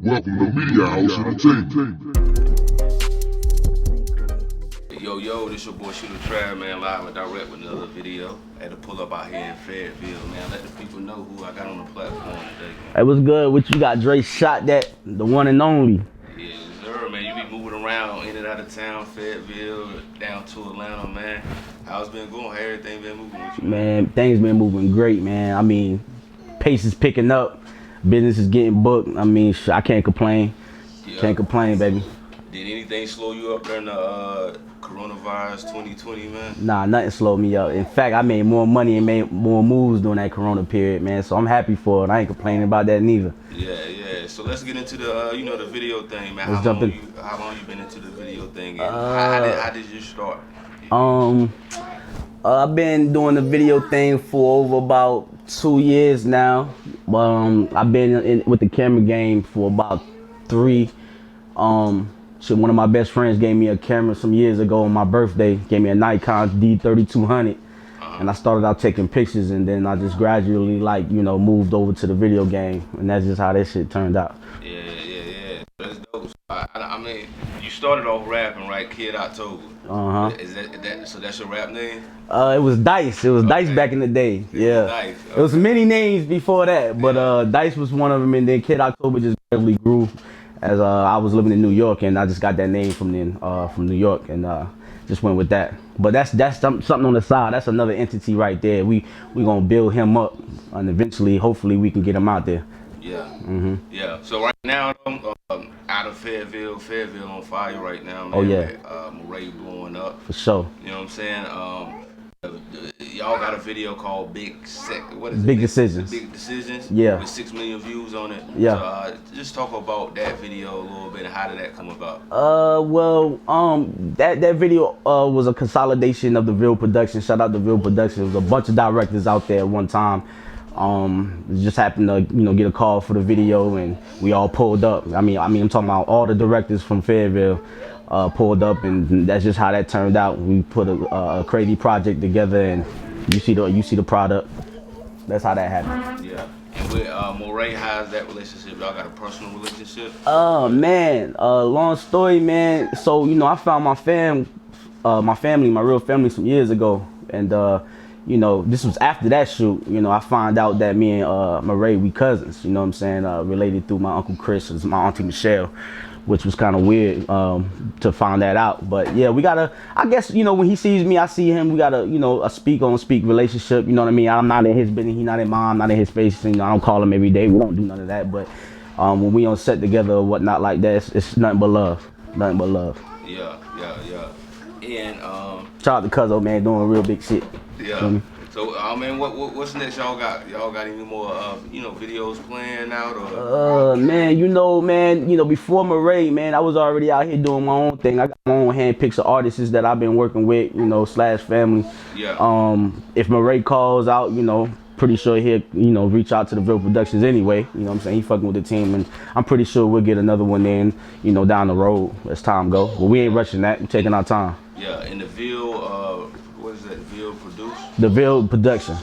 Welcome to Media House Entertainment. Yo, this your boy Shooter Trav, man, live and direct with another video. I had to pull up out here in Fayetteville, man. Let the people know who I got on the platform today. Hey, what's good? What you got? DreShotDat, the one and only. Yeah, sir, man. You be moving around in and out of town, Fayetteville, down to Atlanta, man. How's it been going? How everything been moving with you? Man, things been moving great, man. I mean, pace is picking up. Business is getting booked. I mean, I can't complain. Yeah. Can't complain, baby. Did anything slow you up during the coronavirus 2020, man? Nah, nothing slowed me up. In fact, I made more money and made more moves during that corona period, man. So I'm happy for it. I ain't complaining about that neither. Yeah. So let's get into the, the video thing, man. Let's how jump in. long you been into the video thing? And how did you start? I've been doing the video thing for over about 2 years now. I've been with the camera game for about 3. So one of my best friends gave me a camera some years ago on my birthday. Gave me a Nikon D3200, and I started out taking pictures, and then I just gradually moved over to the video game, and that's just how that shit turned out. Yeah. That's dope. I mean, you started off rapping, right? Kid October. Is that so? That's your rap name? It was Dice. It was Dice back in the day. Yeah. Dice. Okay. It was many names before that, but Dice was one of them, and then Kid October just gradually grew as I was living in New York, and I just got that name from New York, and just went with that. But that's something on the side. That's another entity right there. We gonna build him up, and eventually, hopefully, we can get him out there. Yeah. Yeah. So right now, out of Fayetteville on fire right now, man. Oh yeah. Morray blowing up. For sure. You know what I'm saying? Y'all got a video called Big Decisions. Big Decisions. Yeah. With 6 million views on it. Yeah. So just talk about that video a little bit and how did that come about? That video was a consolidation of the Ville production. Shout out to Ville production. There was a bunch of directors out there at one time. Just happened to get a call for the video, and we all pulled up. I mean I'm talking about all the directors from Fayetteville pulled up, and that's just how that turned out. We put a crazy project together, and you see the product. That's how that happened. Yeah. And with Morray, how's that relationship? Y'all got a personal relationship? Man, long story, man. So I found my family, my real family, some years ago, and this was after that shoot. I found out that me and Morray, we cousins. You know what I'm saying? Related through my uncle Chris and my auntie Michelle, which was kind of weird to find that out. But yeah, we gotta. I guess when he sees me, I see him. We gotta a speak on speak relationship. You know what I mean? I'm not in his business. He not in mine. I'm not in his face. I don't call him every day. We don't do none of that. But when we on set together or whatnot like that, it's nothing but love. Nothing but love. Yeah. And shout out to Cuzzo, man, doing real big shit. Yeah. So man, what's next? Y'all got any more videos planned out or? Man, before Morray, man, I was already out here doing my own thing. I got my own handpicks of artists that I've been working with, / family. Yeah. If Morray calls out, pretty sure he'll reach out to the Ville Productions anyway. You know what I'm saying? He fucking with the team, and I'm pretty sure we'll get another one in, down the road as time go. But we ain't rushing that. We're taking our time. Yeah, and the Ville, what is that? Ville Produce? The Ville Production.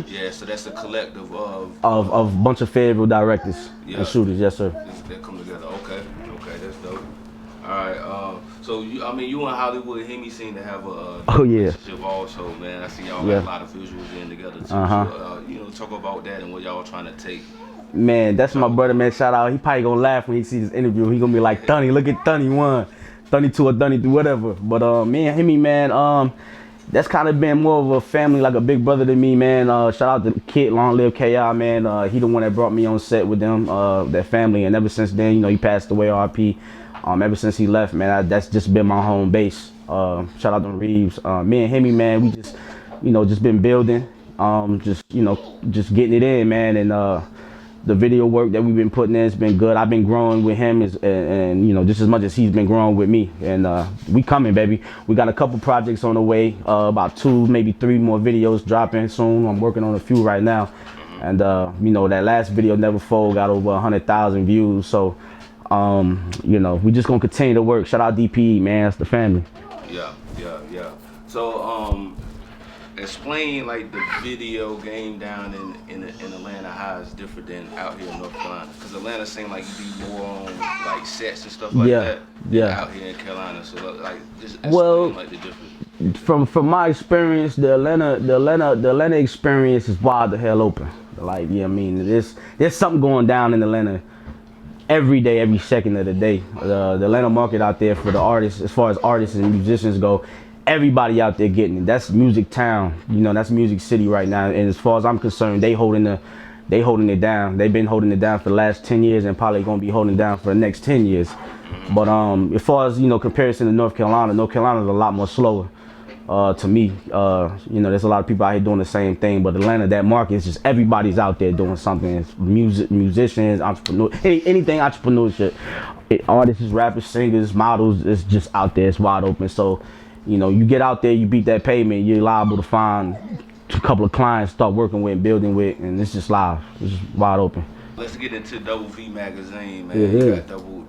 Yeah, so that's a collective of a bunch of Fayetteville directors and shooters. Yes, sir. That come together. Okay, that's dope. All right. So you and Hollywood Hemi seem to have a relationship also, man. I see y'all got a lot of visuals in together too. So, talk about that and what y'all trying to take. Man, that's my brother, man. Shout out. He probably gonna laugh when he sees this interview. He gonna be like, Thunny, look at Thunny 1, Thunny 2, or Thunny 3, whatever. But me and Hemi, man, that's kind of been more of a family, like a big brother to me, man. Shout out to Kid, long live KI, man. He the one that brought me on set with them, that family, and ever since then, he passed away, RP. Ever since he left, man, that's just been my home base. Shout out to Reeves. Me and Hemi, man, we just, just been building, just getting it in, man, and the video work that we've been putting in has been good. I've been growing with him and just as much as he's been growing with me. And we coming, baby. We got a couple projects on the way, about 2, maybe 3 more videos dropping soon. I'm working on a few right now. And that last video, Never Fold, got over 100,000 views. So we just gonna continue to work. Shout out DPE, man. That's the family. Yeah. So explain like the video game down in Atlanta, how it's different than out here in North Carolina. Because Atlanta seems like you be more on like sets and stuff like that. Out here in Carolina, so like just explain like the difference. From my experience, the Atlanta experience is wide the hell open. Like, yeah, I mean, there's something going down in Atlanta every day, every second of the day. The Atlanta market out there for the artists, as far as artists and musicians go, everybody out there getting it. That's music town, you know, that's music city right now. And as far as I'm concerned, they holding it down. They've been holding it down for the last 10 years and probably gonna be holding it down for the next 10 years. But as far as, you know, comparison to North Carolina is a lot more slower. To me, you know, there's a lot of people out here doing the same thing, but Atlanta, that market is just everybody's out there doing something. It's musicians, entrepreneurs, anything entrepreneurship. Artists, rappers, singers, models, it's just out there. It's wide open. So, you know, you get out there, you beat that pavement, you're liable to find a couple of clients, start working with, building with, and it's just live. It's just wide open. Let's get into Double V Magazine, man. You got Double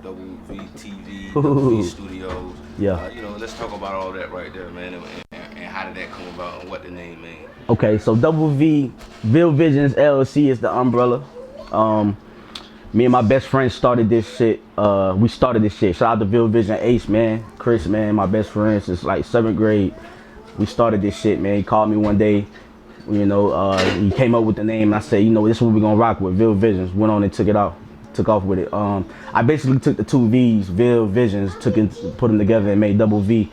V TV, Double V Studios. You know, let's talk about all that right there, man, and how did that come about and what the name means. Okay, so Double V, Ville Visions LLC is the umbrella. Me and my best friend started this shit. We started this shit. Shout out to Ville Vision Ace, man. Chris, man, my best friend since like 7th grade. We started this shit, man. He called me one day. You know, he came up with the name, and I said, you know, this is what we're gonna rock with, Ville Visions. Went on and took off with it. I basically took the 2 V's, Ville Visions, put them together and made Double V.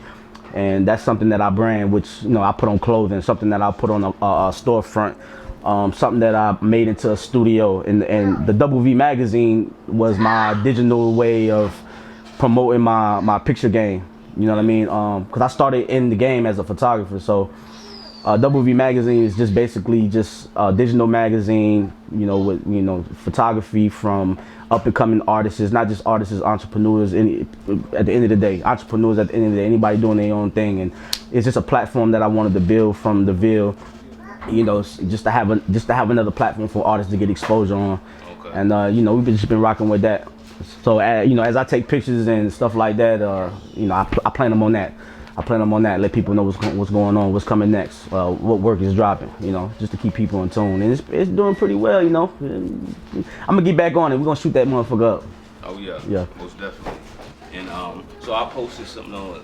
And that's something that I brand, which, you know, I put on clothing, something that I put on a storefront, something that I made into a studio. And the Double V Magazine was my digital way of promoting my picture game. You know what I mean? Because I started in the game as a photographer, so Double V Magazine is just basically just a digital magazine, you know, with, you know, photography from up and coming artists, not just artists, entrepreneurs. At the end of the day, entrepreneurs. At the end of the day, anybody doing their own thing, and it's just a platform that I wanted to build from the Ville, you know, just to have another platform for artists to get exposure on. And you know, we've just been rocking with that. So you know, as I take pictures and stuff like that, you know, I plan them on that. Let people know what's going on, what's coming next, what work is dropping, you know, just to keep people in tune. And it's doing pretty well, you know. I'm gonna get back on it. We're gonna shoot that motherfucker up. Oh yeah, most definitely. And so I posted something on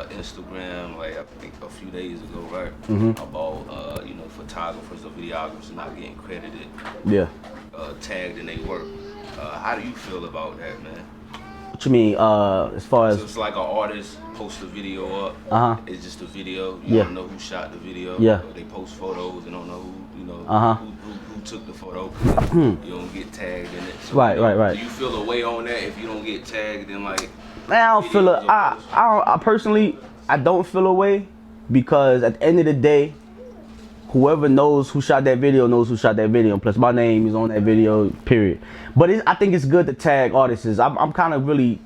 Instagram, like I think a few days ago, right? About you know, photographers or videographers not getting credited, tagged in their work. How do you feel about that, man? What you mean, as far as? So it's like an artist post a video up. It's just a video. You don't know who shot the video. Or they post photos. They don't know who, you know, who took the photo. You don't get tagged in it. So, right. Do you feel a way on that if you don't get tagged in like? Man, I don't feel I personally, I don't feel a way, because at the end of the day, whoever knows who shot that video knows who shot that video. Plus, my name is on that video, period. But I think it's good to tag artists. I'm kind of really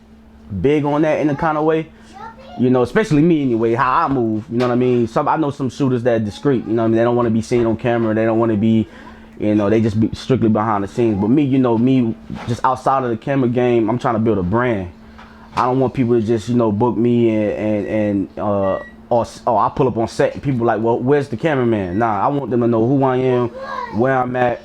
big on that in a kind of way. You know, especially me anyway, how I move. You know what I mean? I know some shooters that are discreet. You know what I mean? They don't want to be seen on camera. They don't want to be, you know, they just be strictly behind the scenes. But me, you know, me just outside of the camera game, I'm trying to build a brand. I don't want people to just, you know, book me or I pull up on set and people like, well, where's the cameraman? Nah, I want them to know who I am, where I'm at,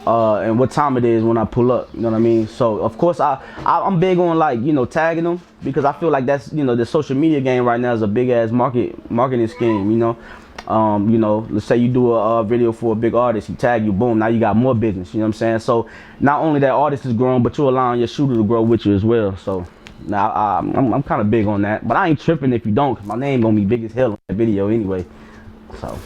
and what time it is when I pull up. You know what I mean? So of course I'm big on, like, you know, tagging them, because I feel like that's, you know, the social media game right now is a big ass marketing scheme. You know, let's say you do a video for a big artist, he tag you, boom, now you got more business. You know what I'm saying? So not only that artist is growing, but you're allowing your shooter to grow with you as well. So. Now I'm kind of big on that, but I ain't tripping if you don't, cause my name gonna be big as hell on that video anyway. So.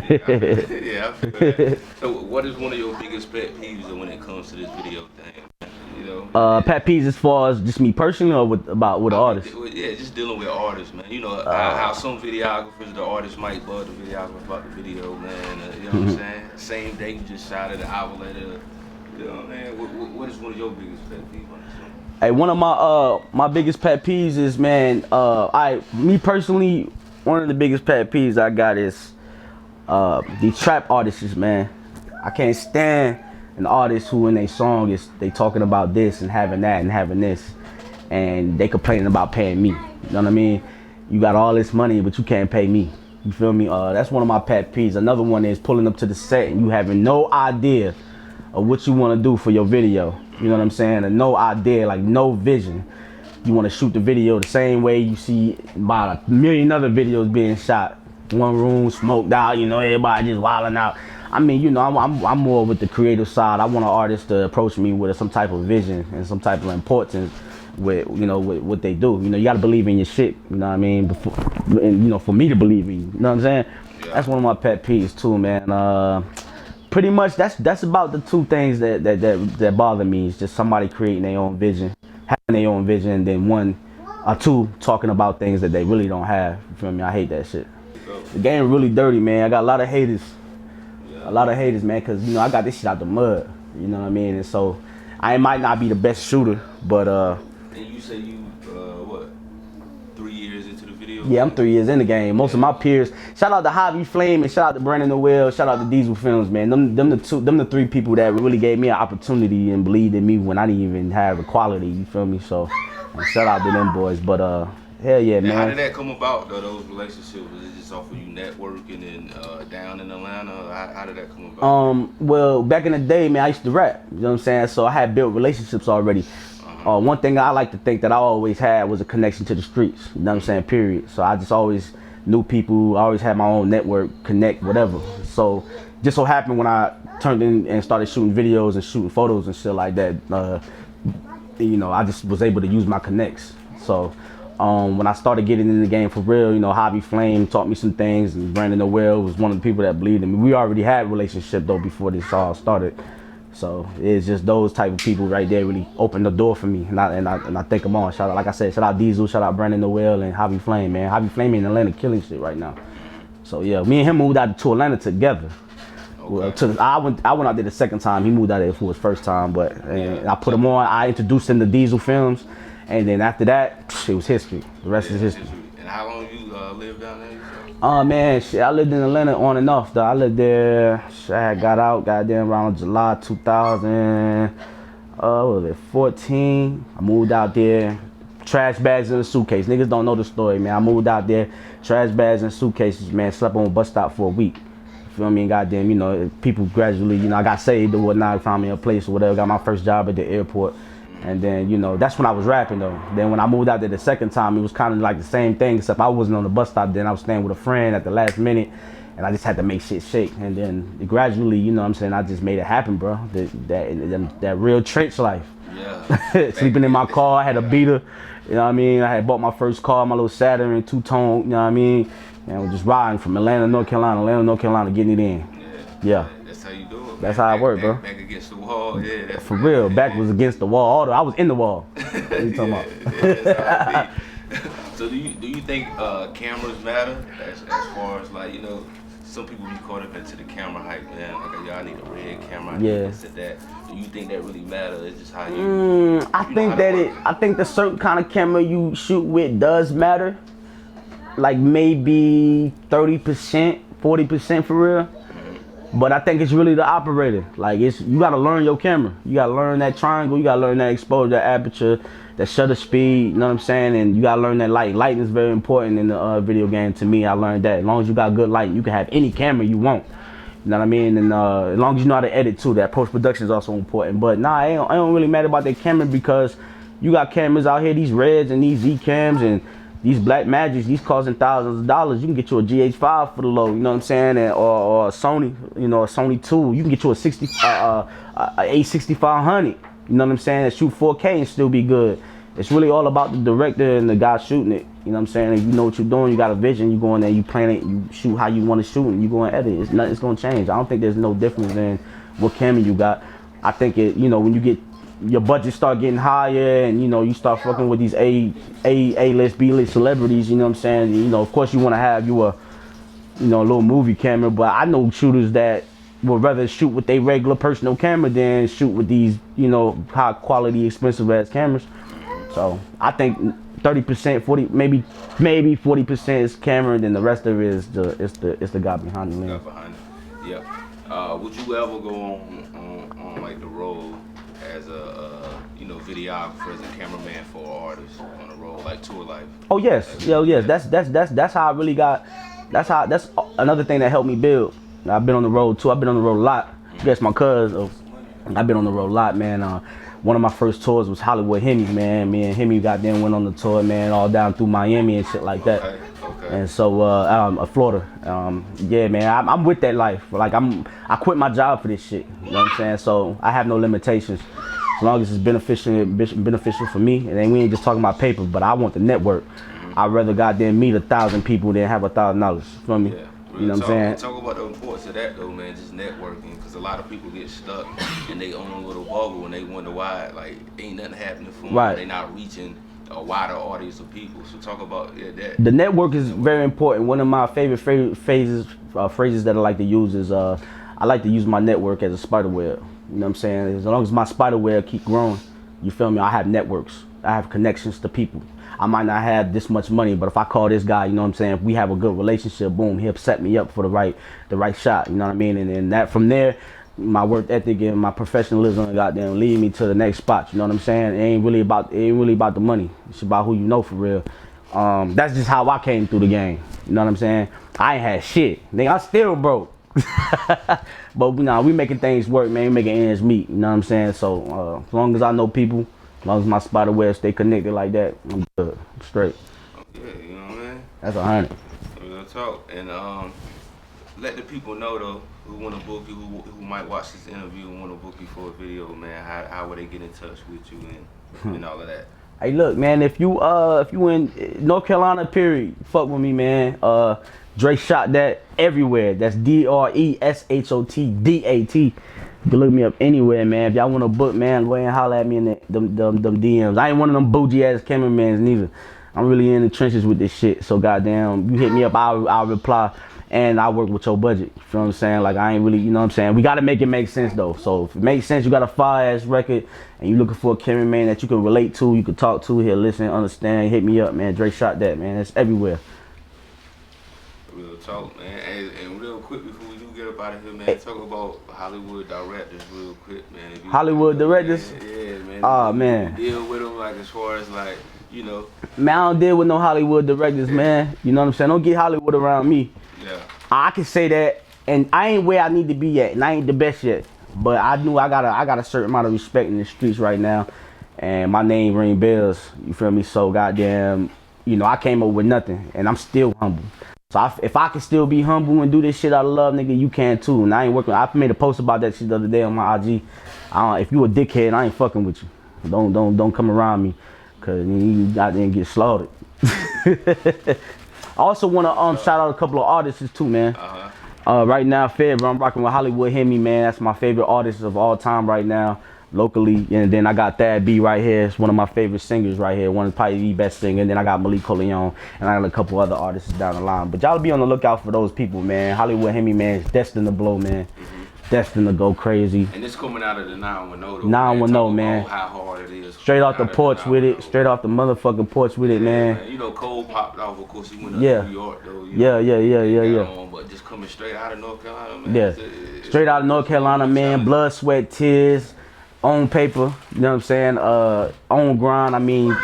Yeah. I feel that. So what is one of your biggest pet peeves when it comes to this video thing? You know. Pet peeves as far as just me personally, or with artists? Yeah, just dealing with artists, man. You know how some videographers, the artists might bug the videographer about the video, man. You know what I'm saying? Same day you just shot it, an hour later. You know what I mean? What is one of your biggest pet peeves on this one? Hey, one of my biggest pet peeves is, man, me personally, one of the biggest pet peeves I got is these trap artists, man. I can't stand an artist who in their song they talking about this and having that and having this, and they complaining about paying me. You know what I mean? You got all this money, but you can't pay me. You feel me? That's one of my pet peeves. Another one is pulling up to the set and you having no idea of what you want to do for your video. You know what I'm saying? And no idea, like no vision. You want to shoot the video the same way you see about a million other videos being shot. One room, smoked out, you know, everybody just wilding out. I mean, you know, I'm more with the creative side. I want an artist to approach me with some type of vision and some type of importance with, you know, with what they do. You know, you gotta believe in your shit, you know what I mean, before, and, you know, for me to believe in you, you know what I'm saying? Yeah. That's one of my pet peeves too, man. Pretty much that's about the two things that bother me. Is just somebody creating their own vision, having their own vision, and then one or two talking about things that they really don't have. You feel me? I hate that shit. The game really dirty, man. I got a lot of haters. A lot of haters, man, because, you know, I got this shit out the mud. You know what I mean? And so I might not be the best shooter, but And you say you what, 3 years into the video? Yeah, I'm 3 years in the game. Most of my peers, shout out to Javi Flame and shout out to Brandon Noel, shout out to Diesel Films, man. Them the three people that really gave me an opportunity and believed in me when I didn't even have the quality. You feel me? So shout out to them boys. But hell yeah, man. How did that come about though? Those relationships? Was it just off of you networking and down in Atlanta? How did that come about? Well, back in the day, man, I used to rap. You know what I'm saying? So I had built relationships already. One thing I like to think that I always had was a connection to the streets. You know what I'm saying? Period. So I just always knew people. I always had my own network, connect, whatever. So just so happened when I turned in and started shooting videos and shooting photos and shit like that, you know, I just was able to use my connects. So when I started getting in the game for real, you know, Javi Flame taught me some things, and Brandon Noel was one of the people that believed in me. We already had a relationship though before this all started. So it's just those type of people right there really opened the door for me, and I thank them all. Shout out, like I said, shout out Diesel, shout out Brandon Noel and Javi Flame, man. Javi Flame in Atlanta killing shit right now. So yeah, me and him moved out to Atlanta together. Okay. Well, I went out there the second time. He moved out there for his first time, but I put him on. I introduced him to Diesel Films, and then after that, it was history. The rest is history. And how long you lived down there? Man, shit, I lived in Atlanta on and off though. I lived there, I had got out goddamn around July 2000, what was it, 14. I moved out there, trash bags in a suitcase. Niggas don't know the story, man. I moved out there, trash bags and suitcases, man, slept on a bus stop for a week. You feel me? And goddamn, you know, people gradually, you know, I got saved or whatnot, found me a place or whatever, got my first job at the airport. And then, you know, that's when I was rapping though. Then when I moved out there the second time, it was kind of like the same thing, except I wasn't on the bus stop then. I was staying with a friend at the last minute, and I just had to make shit shake. And then gradually, you know what I'm saying, I just made it happen, bro. That real trench life. Yeah. Sleeping in my car, I had a beater, you know what I mean? I had bought my first car, my little Saturn, two-tone, you know what I mean? And I was just riding from Atlanta, North Carolina, getting it in. Yeah. That's how you do it. That's how it worked, bro. Back against the wall, yeah. That's for real, back was against the wall. I was in the wall. What are you talking about? Yeah, so do you think cameras matter as far as, like, you know, some people be caught up into the camera hype, man. Like, y'all need a red camera. I need this and that. Do you think that really matters? It's just how you. I think the certain kind of camera you shoot with does matter. Like maybe 30%, 40% for real. But I think it's really the operator. Like, you gotta learn your camera. You gotta learn that triangle. You gotta learn that exposure, that aperture, that shutter speed. You know what I'm saying? And you gotta learn that light. Lighting is very important in the video game. To me, I learned that. As long as you got good lighting, you can have any camera you want. You know what I mean? And as long as you know how to edit too, that post-production is also important. But nah, it don't really matter about that camera, because you got cameras out here, these Reds and these Z cams and these Black Magics, these costing thousands of dollars. You can get you a GH5 for the low, you know what I'm saying? And, or a Sony, you know, a Sony 2. You can get you a A6500, you know what I'm saying? That shoot 4K and still be good. It's really all about the director and the guy shooting it. You know what I'm saying? And you know what you're doing. You got a vision. You go in there, you plan it, you shoot how you want to shoot, and you go and edit. It's gonna change. I don't think there's no difference in what camera you got. I think it, you know, when you get your budget start getting higher, and you know you start fucking with these A-list, B-list celebrities. You know what I'm saying? You know, of course you want to have a little movie camera, but I know shooters that would rather shoot with their regular personal camera than shoot with these, you know, high quality, expensive ass cameras. So I think 30%, 40, maybe 40% is camera, then the rest of it is the guy behind the lens. Yeah. Would you ever go on like the road as a videographer, as a cameraman for an artist on the road, like tour life? Oh yes, yes. That's how I really got that's another thing that helped me build. I've been on the road too. I've been on the road a lot. Guess my cousin. I've been on the road a lot, man. One of my first tours was Hollywood Hemi, man. Me and Hemi goddamn went on the tour, man, all down through Miami and shit like that. Okay. And so, Florida. Yeah, man, I'm with that life. Like I quit my job for this shit. You know what I'm saying? So I have no limitations. As long as it's beneficial for me, and then we ain't just talking about paper, but I want the network. I'd rather goddamn meet 1,000 people than have $1,000. Feel me? Yeah. You know what I'm saying? Talk about the importance of that though, man. Just networking, because a lot of people get stuck in their own little bubble and they wonder why like ain't nothing happening for them. Right. They not reaching a wider audience of people. So talk about that. The network is very important. One of my favorite phrases that I like to use is I like to use my network as a spider web. You know what I'm saying? As long as my spider web keep growing, you feel me? I have networks. I have connections to people. I might not have this much money, but if I call this guy, you know what I'm saying, if we have a good relationship, boom, he'll set me up for the right shot, you know what I mean? And then that from there, my work ethic and my professionalism goddamn lead me to the next spot, you know what I'm saying? It ain't really about the money. It's about who you know for real. That's just how I came through the game. You know what I'm saying? I ain't had shit. Nigga, I still broke. But we making things work, man. We making ends meet, you know what I'm saying? So as long as I know people, as long as my spider web stay connected like that, I'm good. I'm straight. Yeah, you know what I mean? That's 100. Real talk. And let the people know though who want to book you, who might watch this interview and want to book you for a video, man. How would they get in touch with you and all of that? Hey, look, man. If you in North Carolina, period, fuck with me, man. DreShotDat everywhere. That's DreShotDat. You can look me up anywhere, man. If y'all want to book, man, go ahead and holler at me in them DMs. I ain't one of them bougie ass cameramans neither. I'm really in the trenches with this shit. So goddamn, you hit me up, I'll reply, and I work with your budget. You feel what I'm saying? Like I ain't really, you know what I'm saying? We gotta make it make sense though. So if it makes sense, you got a fire ass record, and you looking for a cameraman that you can relate to, you can talk to, he'll listen, understand. Hit me up, man. DreShotDat, man. It's everywhere. Real talk, man. And real quick before we do get up out of here, man, talk about Hollywood directors real quick, man. If you Hollywood directors? Yeah, man. Oh, man. Deal with them, like, as far as, like, you know. Man, I don't deal with no Hollywood directors, man. You know what I'm saying? Don't get Hollywood around me. Yeah. I can say that, and I ain't where I need to be yet, and I ain't the best yet. But I knew I got a certain amount of respect in the streets right now, and my name ring bells. You feel me? So goddamn, you know, I came up with nothing, and I'm still humble. So if I can still be humble and do this shit out of love, nigga, you can too. And I ain't working. I made a post about that shit the other day on my IG. If you a dickhead, I ain't fucking with you. Don't come around me, cause you got there and get slaughtered. I also wanna shout out a couple of artists too, man. Right now, Fayetteville, I'm rocking with Hollywood Hemi, man. That's my favorite artist of all time right now, locally. And then I got Thad B right here. It's one of my favorite singers right here. One of probably the best singer. And then I got Malik Coleon, and I got a couple other artists down the line. But y'all be on the lookout for those people, man. Hollywood Hemi, man, is destined to blow, man. Destined to go crazy. And it's coming out of the 910 though. 910, man. How hard it is. Straight off the porch with it. Straight off the motherfucking porch with it, man. You know, Cole popped off. Of course, he went up to New York though. But just coming straight out of North Carolina, man. Yeah. Straight out of North Carolina, man. Blood, sweat, tears. On paper, you know what I'm saying? On grind. I mean,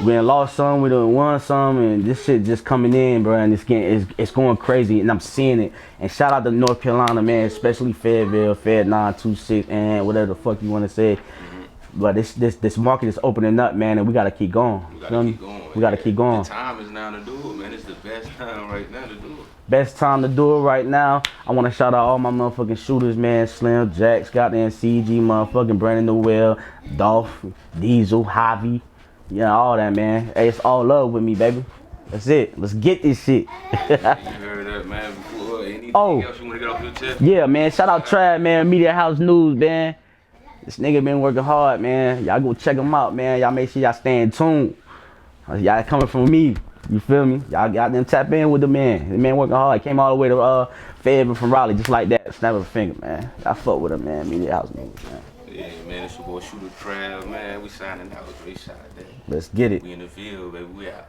we done lost some, we done won some, and this shit just coming in, bro. And it's going crazy, and I'm seeing it. And shout out to North Carolina, man, especially Fayetteville, Fed 926, and whatever the fuck you want to say. But this market is opening up, man, and we gotta keep going. We gotta keep going. The time is now to do it, man. It's the best time right now to do it. Best time to do it right now. I want to shout out all my motherfucking shooters, man. Slim, Jax, goddamn CG, motherfucking Brandon Noel, Dolph, Diesel, Javi. Yeah, all that, man. Hey, it's all love with me, baby. That's it. Let's get this shit. You heard that, man. Before anything else you want to get off your chest? Yeah, man. Shout out Trav, man. Media House News, man. This nigga been working hard, man. Y'all go check him out, man. Y'all make sure y'all stay in tune. Y'all coming from me. You feel me? Y'all got them tap in with the man. The man working hard. Came all the way to Fayetteville from Raleigh, just like that. Snap of a finger, man. I fuck with him, man. Media House News, man. Yeah, man. It's your boy Shooter Trav, man. We signing out with DreShotDat. Let's get it. We in the field, baby. We out.